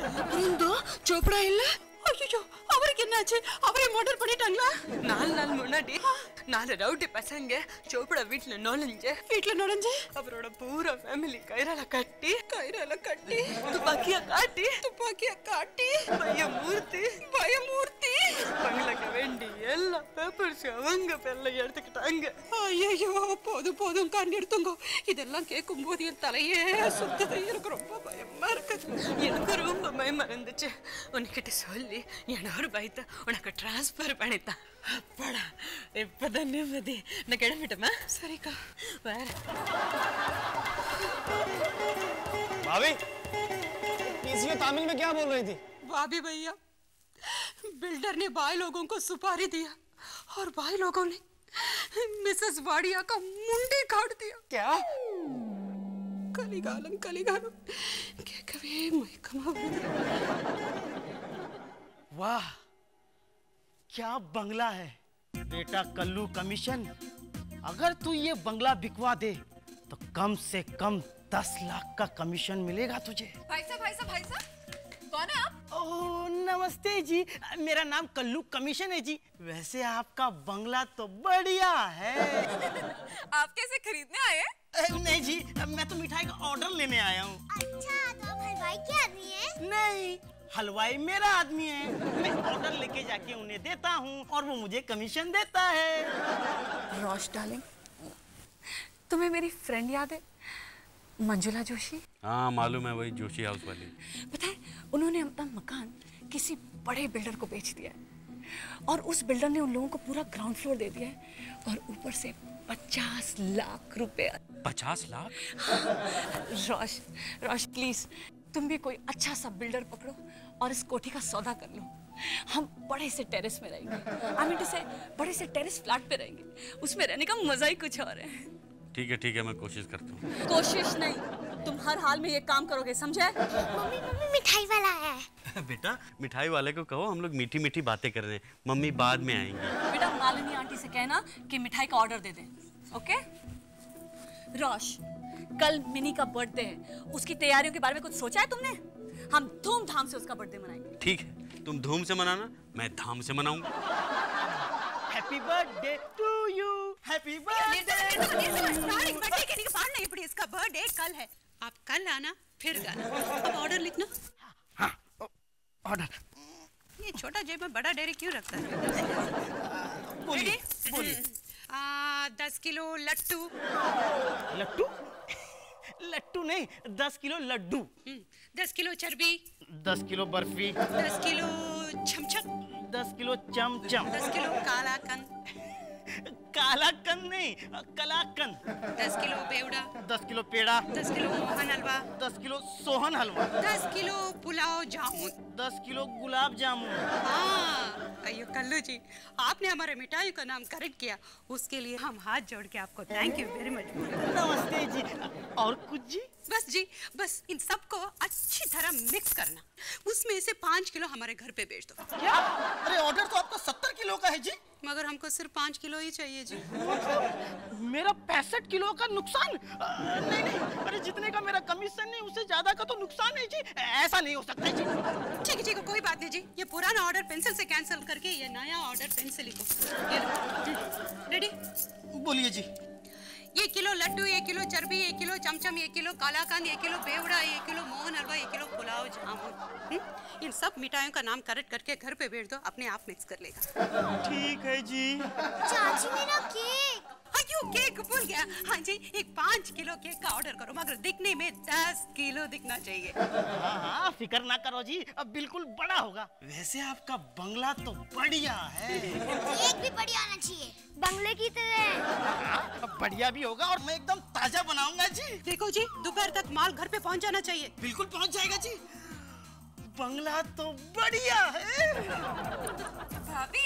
இந்தோ சோப்டா இல்ல. ஐயோ அவருக்கு என்னாச்சு? அவரே மர்டர் பண்ணிட்டாங்களா? 4 நாள் முன்னாடி 4 ரவுடி பசங்க சோப்டா வீட்ல நுழைஞ்சு அவரோட பூரா ஃபேமிலி கயிறால கட்டி துப்பாக்கியா காட்டி பயமூர்த்தி பங்களாக்க வேண்டி எல்லா பேப்பர்ஸ் அவங்க பேர்ல எடுத்துக்கிட்டாங்க. ஐயோ போதும் கண் எடுத்துங்க. இதெல்லாம் கேட்கும் போது என் தலையே சுத்தது. எனக்கு ரொம்ப பயமா இருக்கு. எனக்கு ரொம்ப பயமா இருந்துச்சு. உன்கிட்ட சொல்லி என்னோட பயத்தை உனக்கு டிரான்ஸ்ஃபர் பண்ணித்தான். அப்பாடா இப்பதான் நிம்மதி. நான் கிளம்பிட்டேமா? சரிக்கா வேற. भाभी, पीसीओ तमिल में क्या बोल रही थी? भाभी भैया, बिल्डर ने भाई लोगों को सुपारी दिया और भाई लोगों ने मिसेस वाडिया का मुंडी काट दिया. क्या? कलिगालम केकवे मैकमा. वाह क्या बंगला है बेटा कल्लू कमीशन। अगर तू ये बंगला बिकवा दे तो कम से कम 10 लाख का कमीशन मिलेगा तुझे। भाई साहब कौन है आप? ओह नमस्ते जी, मेरा नाम कल्लू कमीशन है जी। वैसे आपका बंगला तो बढ़िया है। आप कैसे खरीदने आए? नहीं जी, मैं तो मिठाई का ऑर्डर लेने आया हूँ। अच्छा तो आप हलवाई के आदमी हैं? नहीं, हलवाई मेरा आदमी है। मैं ऑर्डर लेके जाके उन्हें देता हूँ और वो मुझे कमीशन देता है। रोश डार्लिंग, तुम्हें मेरी फ्रेंड याद है, मंजुला जोशी? हाँ मालूम है, वही जोशी हाउस वाली। पता है उन्होंने अपना मकान किसी बड़े बिल्डर को बेच दिया है और उस बिल्डर ने उन लोगों को पूरा ग्राउंड फ्लोर दे दिया है और ऊपर से 50 लाख रुपए। 50 लाख? रोश प्लीज तुम भी कोई अच्छा सा बिल्डर पकड़ो और इस कोठी का सौदा कर लो। हम बड़े से टेरेस में रहेंगे, आई मीन टू से बड़े से टेरेस फ्लैट पे रहेंगे। उसमें रहने का मजा ही कुछ और है। ठीक है मैं कोशिश करता हूँ। कोशिश नहीं, तुम हर हाल में ये काम करोगे, समझे? मम्मी मिठाई वाला आया है। बेटा मिठाई वाले को कहो हम लोग मीठी मीठी बातें कर रहे हैं, मम्मी बाद में आएंगी। बेटा मालिनी आंटी से कहना कि मिठाई का ऑर्डर दे दें, ओके? रोश, कल मिनी का बर्थडे है, उसकी तैयारियों के बारे में कुछ सोचा है तुमने? हम धूमधाम से उसका बर्थडे मनाएंगे। ठीक है, तुम धूम से मनाना, मैं धाम से मनाऊंगा। Happy birthday to you, happy नहीं पड़ी, इसका बर्थडे कल है। आप कल आना फिर गाना। अब ऑर्डर लिखना। हाँ ऑर्डर। ये छोटा जेब में बड़ा डेरी क्यों रखता है? बोलिए 10 किलो लट्टू। लट्टू नहीं, 10 किलो लड्डू। 10 किलो चर्बी। 10 किलो बर्फी। 10 किलो छमछम। 10 किलो चमचम। 10 किलो कालाकंद। कालाकंद नहीं, कलाकंद। 10 किलो बेवड़ा। 10 किलो पेड़ा। 10 किलो मोहन हलवा। 10 किलो सोहन हलवा। 10 किलो पुलाव जामुन। 10 किलो गुलाब जामुन। हाँ अयो कल्लू जी, आपने हमारे मिठाई का नाम करेक्ट किया, उसके लिए हम हाथ जोड़ के आपको थैंक यू वेरी मच। नमस्ते जी। और कुछ जी? बस इन सबको अच्छी तरह मिक्स करना, उसमें से 5 किलो हमारे घर पे भेज दो। क्या? अरे ऑर्डर तो आपका 70 किलो का है जी। मगर हमको सिर्फ 5 किलो ही चाहिए जी। मेरा 65 किलो का नुकसान नुकसान? नहीं नहीं, अरे जितने का मेरा कमीशन है उससे ज्यादा का तो नुकसान है जी। ऐसा नहीं हो सकता जी। ठीक है, कोई बात नहीं जी। ये पुराना ऑर्डर पेंसिल से कैंसिल करके ये नया ऑर्डर पेंसिल ही को। रेडी? बोलिए जी। 1 किलो लड्डू, 1 किलो चर्बी, 1 किलो चमचम, 1 किलो कालाकंद, 1 किलो बेवड़ा, 1 किलो मोहन हलवा, 1 किलो पुलाव जामुन। इन सब मिठाइयों का नाम करेक्ट करके घर पे भेज दो, अपने आप मिक्स कर लेगा। ठीक है जी। चाची मेरा केक। अयो केक भूल गया। हाँ जी, एक 5 किलो केक का ऑर्डर करो, मगर दिखने में 10 किलो दिखना चाहिए। हाँ, फिक्र ना करो जी, अब बिल्कुल बड़ा होगा। वैसे आपका बंगला तो बढ़िया है। केक भी बढ़िया आना चाहिए, बंगले की तरह। अब बढ़िया भी होगा और मैं एकदम ताजा बनाऊंगा जी। देखो जी, दोपहर तक माल घर पे पहुंच जाना चाहिए। बिल्कुल पहुंच जाएगा जी। बंगला तो बढ़िया है। भाभी,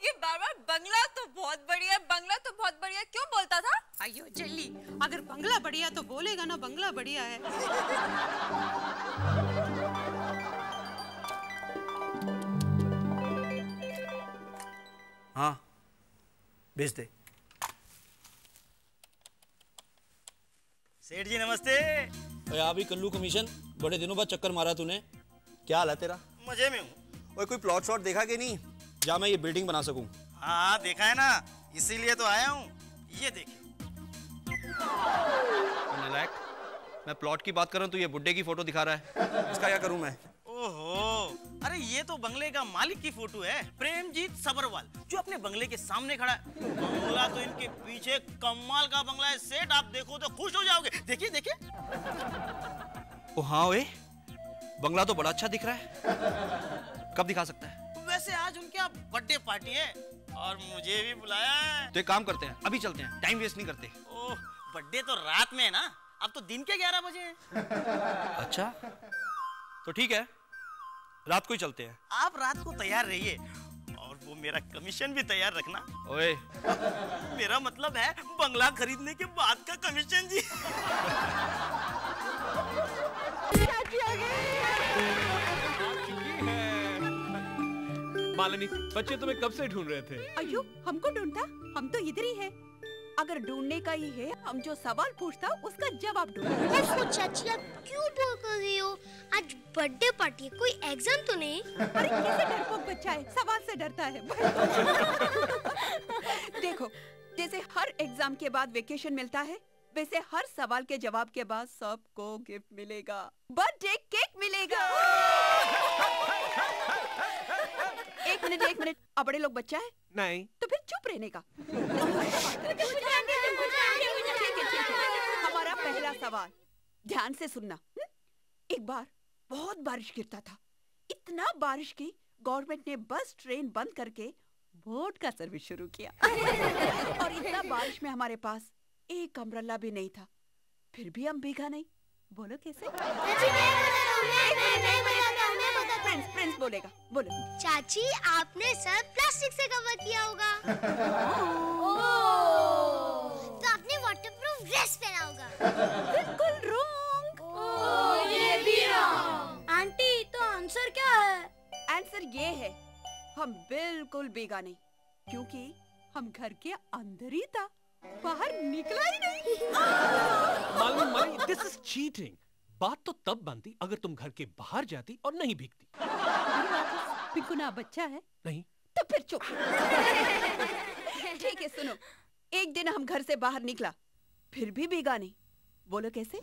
ये बार-बार बंगला तो बहुत बढ़िया, बंगला तो बहुत बढ़िया क्यों बोलता था? अयो जल्ली, अगर बंगला बढ़िया तो बोलेगा ना बंगला बढ़िया है। हाँ, भेज दे। सेठ जी नमस्ते। आ भी कल्लू कमीशन, बड़े दिनों बाद चक्कर मारा तूने। क्या हाल है तेरा? मजे में हूँ। ओए कोई प्लॉट शॉट देखा कि नहीं, जहाँ मैं ये बिल्डिंग बना सकूं? हाँ देखा है ना, इसीलिए तो आया हूँ। ये देखिए। नालायक, मैं प्लॉट की बात कर रहा हूँ, तू ये बुड्ढे की फोटो दिखा रहा है। इसका क्या करूँ मैं? ओहो, अरे ये तो बंगले का मालिक की फोटो है, प्रेमजीत सबरवाल, जो अपने बंगले के सामने खड़ा है। बंगला तो इनके पीछे कमाल का बंगला है सेठ, आप देखो तो खुश हो जाओगे। देखिए देखिए। ओ हाँ ओए, बंगला तो बड़ा अच्छा दिख रहा है। कब दिखा सकता है? वैसे आज उनके यहाँ बर्थडे पार्टी है और मुझे भी बुलाया है। तो एक काम करते हैं, अभी चलते हैं, टाइम वेस्ट नहीं करते। ओह, बर्थडे तो रात में है ना, अब तो दिन के 11 बजे है। अच्छा, तो ठीक है, रात को ही चलते हैं। आप रात को तैयार रहिए और वो मेरा कमीशन भी तैयार रखना। ओए, मेरा मतलब है बंगला खरीदने के बाद का कमीशन जी। मालिनी, बच्चे तुम्हें कब से ढूंढ रहे थे? अयो, हमको ढूंढता? हम तो इधर ही है। अगर ढूंढने का ही है, हम जो सवाल पूछता उसका जवाब ढूंढो। चाची आप क्यों बोल कर रही हो? आज बर्थडे पार्टी है, कोई एग्जाम तो नहीं? अरे कैसे डरपोक बच्चा है, सवाल से डरता है। देखो, जैसे हर एग्जाम के बाद वेकेशन मिलता है, वैसे हर सवाल के जवाब के बाद सबको गिफ्ट मिलेगा, बर्थडे केक मिलेगा। एक मिनट, अब बड़े लोग बच्चा है? नहीं। तो फिर चुप रहने का। ठीक है। हमारा पहला सवाल, ध्यान से सुनना। एक बार बहुत बारिश गिरता था, इतना बारिश की गवर्नमेंट ने बस ट्रेन बंद करके बोट का सर्विस शुरू किया। और इतना बारिश में हमारे पास एक अम्ब्रेला भी नहीं था, फिर भी हम भीगा नहीं। बोलो कैसे? प्रिंस बोलेगा, बोलो। चाची आपने सब प्लास्टिक से कवर किया होगा। तो आपने वाटरप्रूफ ड्रेस पहना होगा। बिल्कुल रॉन्ग। ये भी रॉन्ग। आंटी तो आंसर क्या है? आंसर ये है, हम बिल्कुल भीगा नहीं, क्योंकि हम घर के अंदर ही था, बाहर निकला ही नहीं। Malini, this is cheating. बात तो तब बनती अगर तुम घर के बाहर जाती और नहीं भीगती। पिंकुना बच्चा है? नहीं। तो फिर चुप। ठीक है, सुनो। एक दिन हम घर से बाहर निकला, फिर भी भीगा नहीं। बोलो कैसे?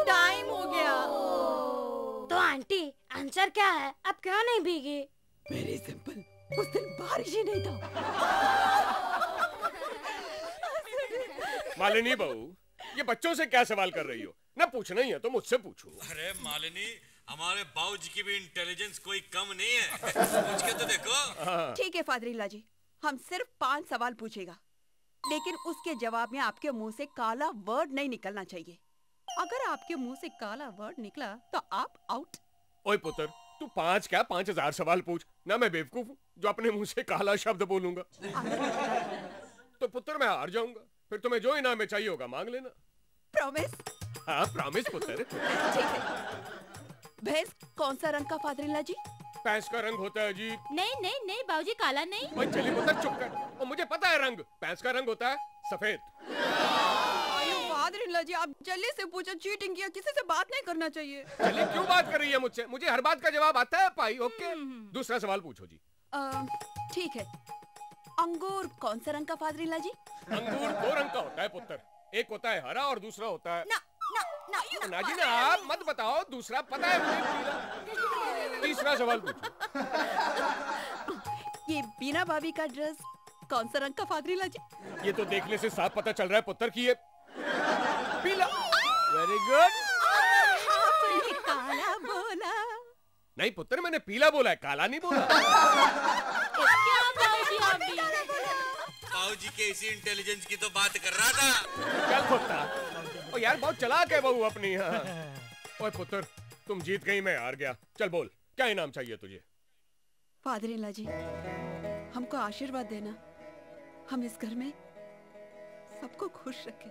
टाइम हो गया। तो आंटी आंसर क्या है? आप क्यों नहीं भीगे? वेरी सिंपल, उस दिन बारिश ही नहीं था। मालिनी बहू, ये बच्चों से क्या सवाल कर रही हो? ना पूछना ही है तो मुझसे पूछो। अरे मालिनी, हमारे बाबूजी की भी इंटेलिजेंस कोई कम नहीं है। पूछ के तो देखो। ठीक है फादरिल्ला जी, हम सिर्फ 5 सवाल पूछेगा, लेकिन उसके जवाब में आपके मुंह से काला वर्ड नहीं निकलना चाहिए। अगर आपके मुंह से काला वर्ड निकला तो आप आउट। ओए पुत्र, तू 5 क्या 5000 सवाल पूछ ना, मैं बेवकूफ हूँ जो अपने मुंह से काला शब्द बोलूंगा। तो पुत्र मैं हार जाऊंगा, फिर तुम्हें जो इनाम में चाहिए होगा मांग लेना। प्रॉमिस? हाँ प्रॉमिस पुत्र। ठीक है, भैंस कौन सा रंग का फादर-इन-लॉ जी? भैंस का रंग होता है जी। नहीं नहीं नहीं बाबूजी, काला नहीं। ओए चली पुत्र चुप कर। और मुझे पता है रंग, भैंस का रंग होता है सफेद। फादर-इन-लॉ जी, आप जल्दी से पूछो, चीटिंग किया, किसी से बात नहीं करना चाहिए। चलिए क्यों बात कर रही है मुझसे? मुझे हर बात का जवाब आता है पाई। ओके, दूसरा सवाल पूछो जी। ठीक है, अंगूर कौन सा रंग का फादर-इन-लॉ जी? अंगूर दो रंग का होता है पुत्र, एक होता है हरा और दूसरा होता है ना जी ना, आप मत बताओ, दूसरा पता है मुझे। तीसरा सवाल पूछो। ये बीना भाभी का ड्रेस कौन सा रंग का फादर-इन-लॉ जी? ये तो देखने से साफ पता चल रहा है पुत्र कि ये पीला। Very good. आपने काला बोला। नहीं पुत्र, मैंने पीला बोला है, काला नहीं बोला। क्या बाबूजी आप भी? बाबूजी के इसी इंटेलिजेंस की तो बात कर रहा था। चल पुत्र, ओ यार बहुत चालाक है बहू अपनी। हाँ। ओए पुत्र, तुम जीत गई, मैं हार गया। चल बोल, क्या इनाम चाहिए तुझे? फादर-इन-लॉ जी, हमको आशीर्वाद देना, हम इस घर में सबको खुश रखें।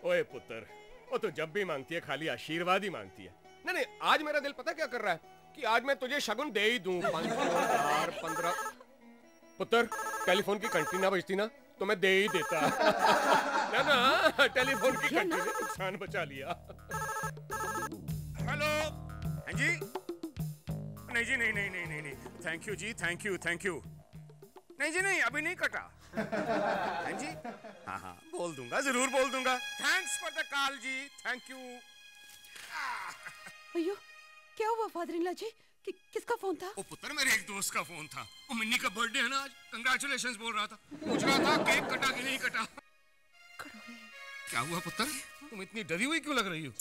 ओए पुत्र, वो तो जब भी मांगती है खाली आशीर्वाद ही मांगती है। नहीं, आज मेरा दिल पता क्या कर रहा है कि आज मैं तुझे शगुन दे ही दूं। 5, 15। पुत्र, टेलीफोन की घंटी ना बजती ना तो मैं दे ही देता। ना टेलीफोन की घंटी ने नुकसान बचा लिया। हेलो। हाँ जी। नहीं जी, नहीं, थैंक यू जी, थैंक यू। नहीं जी नहीं, अभी नहीं कटा। हाँ जी, हाँ बोल दूंगा, जरूर बोल दूंगा। थैंक्स फॉर द कॉल जी, थैंक यू। अयो, क्या हुआ फादर-इन-लॉ जी? किसका फोन था? ओ पुत्र, मेरे एक दोस्त का फोन था। वो मिन्नी का बर्थडे है ना आज, कंग्रेचुलेशंस बोल रहा था। पूछ रहा था केक कटा कि नहीं कटा। क्या हुआ पुत्र, तुम इतनी डरी हुई क्यों लग रही हो?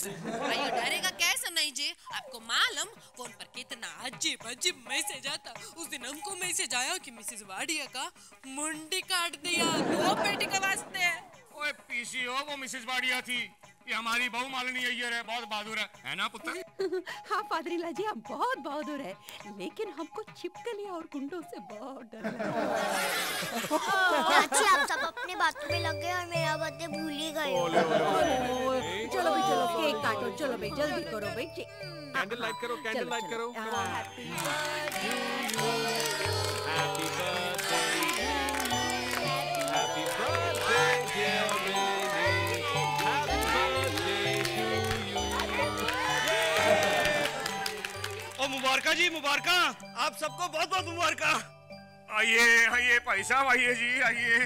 अयो डरेगा कैसे नहीं जी, आपको मालूम फोन पर कितना अजीब मैसेज आता। उस दिन हमको मैसेज आया कि मिसेस वाडिया का मुंडी काट दिया 2 पेटी के वास्ते। ओए पीसीओ, वो मिसेस वाडिया थी, ये हमारी बहू मालिनी अय्यर है, बहुत बहादुर है ना पुत्र? हाँ फादर-इन-लॉ जी, हम बहुत बहादुर है, लेकिन हमको छिपकली और गुंडों से बहुत डर लगता है। चाची, आप सब अपने बातों में लग गए और मेरा बर्थडे भूल ही गए। चलो भाई, चलो केक काटो, चलो भाई जल्दी करो भाई। कैंडल लाइट करो, कैंडल लाइट करो। हैप्पी बर्थडे, हैप्पी बर्थडे मुबारका जी, मुबारका, आप सबको बहुत बहुत मुबारका। आइए भाई साहब, आइए जी, आइए।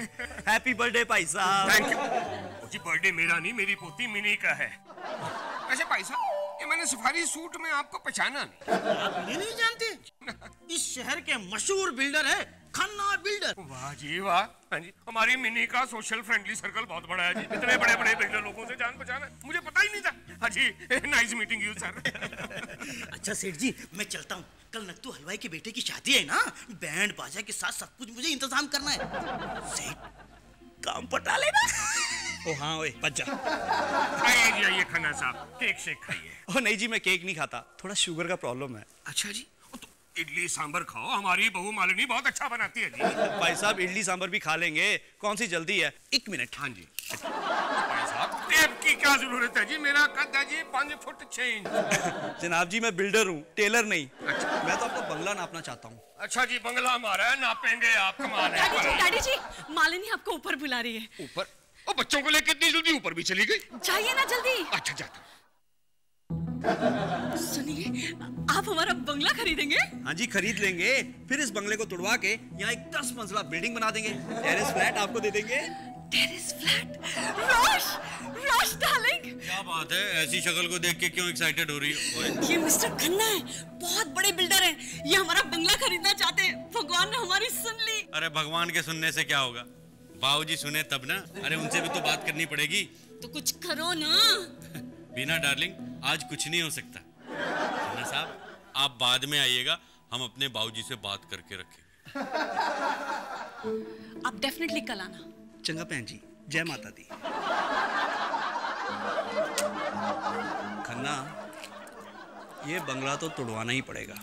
हैप्पी बर्थडे भाई साहब। Thank you ji. बर्थडे मेरा नहीं, मेरी पोती मिनी का है। वैसे भाई साहब, ये मैंने सफारी सूट में आपको पहचाना नहीं। आप ये नहीं जानते? इस शहर के मशहूर बिल्डर है खन्ना बिल्डर। वाह जी वाह। हाँ जी, हमारी मिनी का सोशल फ्रेंडली सर्कल बहुत बड़ा है जी। इतने बड़े बड़े बिल्डर लोगों से जान पहचान है, मुझे पता ही नहीं था। हाँ जी, नाइस मीटिंग यू सर। अच्छा सेठ जी, मैं चलता हूँ। कल नत्तू हलवाई के बेटे की शादी है ना, बैंड बाजा के साथ सब कुछ मुझे इंतजाम करना है। सेठ, काम पटा लेना। ओ हाँ ओए, बच जा। आइए जी, आइए खन्ना साहब, केक शेक खाइए। ओ नहीं जी, मैं केक नहीं खाता, थोड़ा शुगर का प्रॉब्लम है। अच्छा जी, तो इडली सांभर खाओ, हमारी बहू मालिनी बहुत अच्छा बनाती है जी। भाई साहब, इडली सांभर भी खा लेंगे, कौन सी जल्दी है? 1 मिनट। हाँ जी। भाई साहब, टेप की क्या जरूरत है जी, मेरा कद है जी 5 फुट 6 इंच। जनाब जी, मैं बिल्डर हूँ, टेलर नहीं। अच्छा। मैं तो आपका बंगला नापना चाहता हूँ। अच्छा जी, बंगला हमारा है, नापेंगे आप। कमाल है। डैडी जी, मालिनी आपको ऊपर बुला रही है। ऊपर? ओ बच्चों को लेकर इतनी जल्दी ऊपर भी चली गई? जाइए ना जल्दी। अच्छा जाता। सुनिए, आप हमारा बंगला खरीदेंगे? हाँ जी, खरीद लेंगे। फिर इस बंगले को तुड़वा के यहाँ एक 10 मंजिला बिल्डिंग बना देंगे। टेरेस फ्लैट आपको दे देंगे। Terrace flat? रोश डार्लिंग, क्या बात है, ऐसी शक्ल को देख के क्यों एक्साइटेड हो रही हो? ये मिस्टर खन्ना है, बहुत बड़े बिल्डर हैं। ये हमारा बंगला खरीदना चाहते हैं। भगवान ने हमारी सुन ली। अरे भगवान के सुनने से क्या होगा, बाबूजी सुने तब ना। अरे उनसे भी तो बात करनी पड़ेगी। तो कुछ करो ना। बीना डार्लिंग, आज कुछ नहीं हो सकता। खन्ना साहब, आप बाद में आइएगा, हम अपने बाबूजी से बात करके रखेंगे। आप डेफिनेटली कल आना। चंगा भैन जी, जय माता दी। खन्ना, ये बंगला तो तुड़वाना ही पड़ेगा।